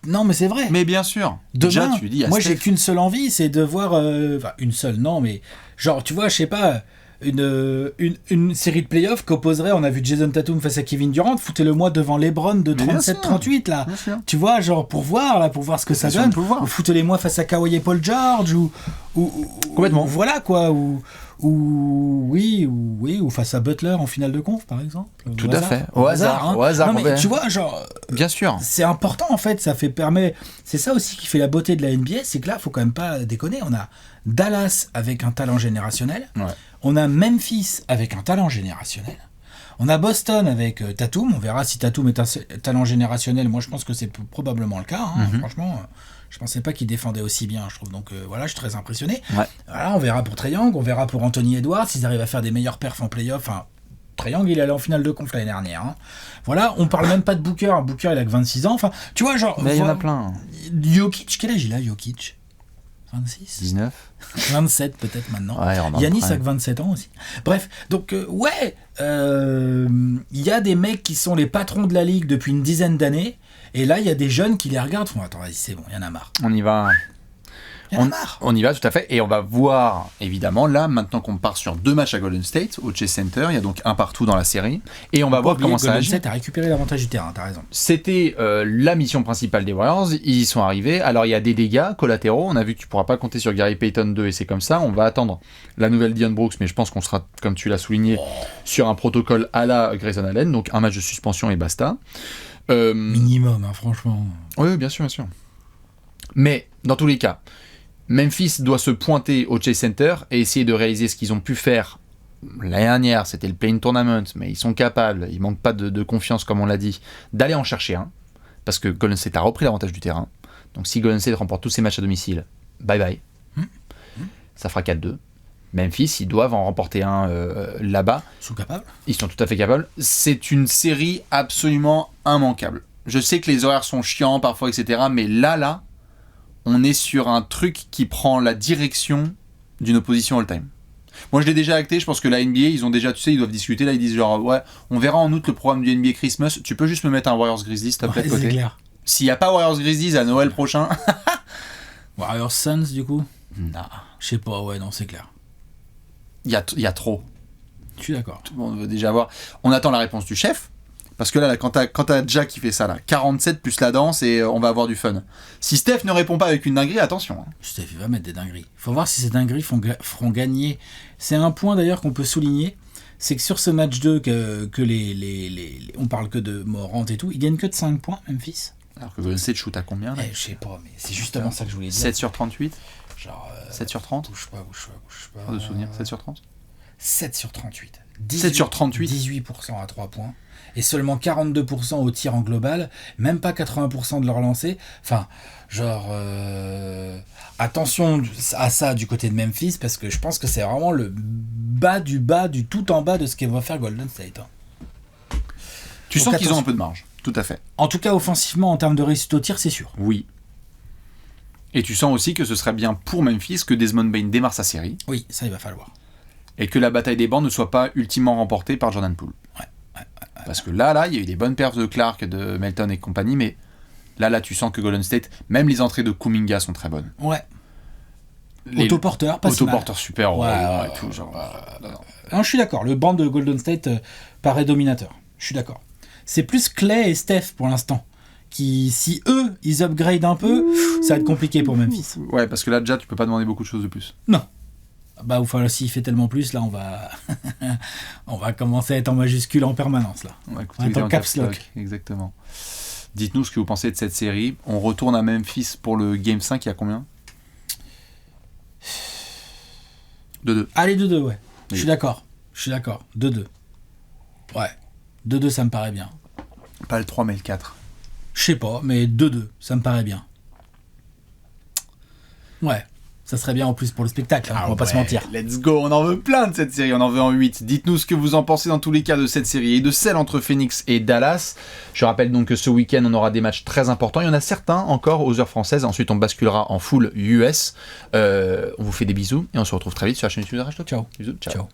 Non, mais c'est vrai. Mais bien sûr. Demain, déjà, tu dis à moi Steph. j'ai qu'une seule envie, c'est de voir... Enfin, une seule, non, mais... Genre, tu vois, je sais pas... Une série de playoffs qu'opposerait, on a vu Jason Tatum face à Kevin Durant, foutez-le-moi devant LeBron de 37-38 là. Tu vois, genre pour voir ce que ça donne. Ou foutez-les-moi face à Kawhi et Paul George ou complètement. Voilà quoi. Ou face à Butler en finale de conf par exemple. Tout à fait. Au hasard. Non mais tu vois, genre. Bien sûr. C'est important en fait, c'est ça aussi qui fait la beauté de la NBA, c'est que là, faut quand même pas déconner. On a Dallas avec un talent générationnel. Ouais. On a Memphis avec un talent générationnel. On a Boston avec Tatum. On verra si Tatum est un talent générationnel. Moi, je pense que c'est probablement le cas. Franchement, je pensais pas qu'il défendait aussi bien, je trouve. Donc voilà, je suis très impressionné. Ouais. Voilà, on verra pour Trae Young, on verra pour Anthony Edwards, s'ils arrivent à faire des meilleurs perfs en play-off. Enfin, Trae Young, il est allé en finale de conf l'année dernière. Voilà, on parle même pas de Booker. Booker, il a que 26 ans. Enfin, tu vois, genre... Mais il y en a plein. Jokic, quel âge il a, Jokic ? 26 19 27 peut-être maintenant. Ouais, Giannis a que 27 ans aussi. Bref, donc il y a des mecs qui sont les patrons de la ligue depuis une dizaine d'années, et là il y a des jeunes qui les regardent, font attends, vas-y, c'est bon, il y en a marre. On y va. On y va tout à fait, et on va voir évidemment là maintenant qu'on part sur 2 matchs à Golden State au Chase Center, il y a donc un partout dans la série, et on va voir comment ça agit. Golden State a récupéré l'avantage du terrain, t'as raison. C'était la mission principale des Warriors, ils y sont arrivés. Alors il y a des dégâts collatéraux, on a vu que tu pourras pas compter sur Gary Payton 2 et c'est comme ça, on va attendre la nouvelle Dillon Brooks, mais je pense qu'on sera, comme tu l'as souligné, sur un protocole à la Grayson Allen, donc un match de suspension et basta. Minimum, franchement. Oui, bien sûr. Mais dans tous les cas, Memphis doit se pointer au Chase Center et essayer de réaliser ce qu'ils ont pu faire l'année dernière, c'était le play-in tournament, mais ils sont capables, ils manquent pas de confiance comme on l'a dit, d'aller en chercher un, parce que Golden State a repris l'avantage du terrain. Donc si Golden State remporte tous ses matchs à domicile, bye bye. Ça fera 4-2. Memphis, ils doivent en remporter un là-bas. Ils sont capables. Ils sont tout à fait capables. C'est une série absolument immanquable. Je sais que les horaires sont chiants parfois, etc. Mais là, on est sur un truc qui prend la direction d'une opposition all-time. Moi, je l'ai déjà acté. Je pense que la NBA, ils ont déjà, tu sais, ils doivent discuter. Là, ils disent genre, ouais, on verra en août le programme du NBA Christmas. Tu peux juste me mettre un Warriors Grizzlies, s'il te plaît, de côté. C'est clair. S'il n'y a pas Warriors Grizzlies à Noël prochain. Warriors Suns, du coup. Non. Je sais pas, ouais, non, c'est clair. Il y a trop. Je suis d'accord. Tout le monde veut déjà voir. On attend la réponse du chef. Parce que là, quand t'as Jack qui fait ça, là, 47 plus la danse et on va avoir du fun. Si Steph ne répond pas avec une dinguerie, attention. Steph, il va mettre des dingueries. Il faut voir si ces dingueries feront gagner. C'est un point d'ailleurs qu'on peut souligner. C'est que sur ce match 2, on parle que de Morant et tout, ils gagnent que de 5 points, Memphis. Alors que Golden State shoot à combien là Je sais pas, mais c'est justement ça que je voulais dire. 7 sur 38 Genre, 7 sur 30 bouge pas. De souvenir, 7 sur 30 7 sur 38. 7 sur 38 18% à 3 points. Et seulement 42% au tir en global. Même pas 80% de leur lancer. Enfin, genre... attention à ça du côté de Memphis, parce que je pense que c'est vraiment le bas, du tout en bas de ce qu'elle va faire Golden State. Tu Donc, sens qu'ils ont attention. un peu de marge, tout à fait. En tout cas, offensivement, en termes de réussite au tir, c'est sûr. Oui. Et tu sens aussi que ce serait bien pour Memphis que Desmond Bane démarre sa série. Oui, ça, il va falloir. Et que la bataille des bancs ne soit pas ultimement remportée par Jordan Poole. Parce que là, il y a eu des bonnes perfs de Clark, de Melton et compagnie, mais là, tu sens que Golden State, même les entrées de Kuminga sont très bonnes. Ouais. Autoporteur, pas si mal. Autoporteur super, ouais, tout, genre. Non, je suis d'accord. Le banc de Golden State paraît dominateur. Je suis d'accord. C'est plus Clay et Steph pour l'instant. Qui, si eux, ils upgrade un peu, ça va être compliqué pour Memphis. Ouais, parce que là, déjà, tu peux pas demander beaucoup de choses de plus. Non. Bah, enfin, s'il fait tellement plus, là, on va, on va commencer à être en majuscule en permanence, là. On va écouter On est en en caps lock. Exactement. Dites-nous ce que vous pensez de cette série. On retourne à Memphis pour le Game 5, il y a combien ? 2-2. Allez, 2-2, ouais. Oui. Je suis d'accord. 2-2. Ouais. 2-2, ça me paraît bien. Pas le 3, mais le 4. Je sais pas, mais 2-2, ça me paraît bien. Ouais. Ça serait bien en plus pour le spectacle, hein, on va pas se mentir. Let's go, on en veut plein de cette série, on en veut en 8. Dites-nous ce que vous en pensez dans tous les cas de cette série et de celle entre Phoenix et Dallas. Je rappelle donc que ce week-end, on aura des matchs très importants. Il y en a certains encore aux heures françaises. Ensuite, on basculera en full US. On vous fait des bisous et on se retrouve très vite sur la chaîne YouTube de Rage Talk. Ciao. Bisous, ciao. Ciao.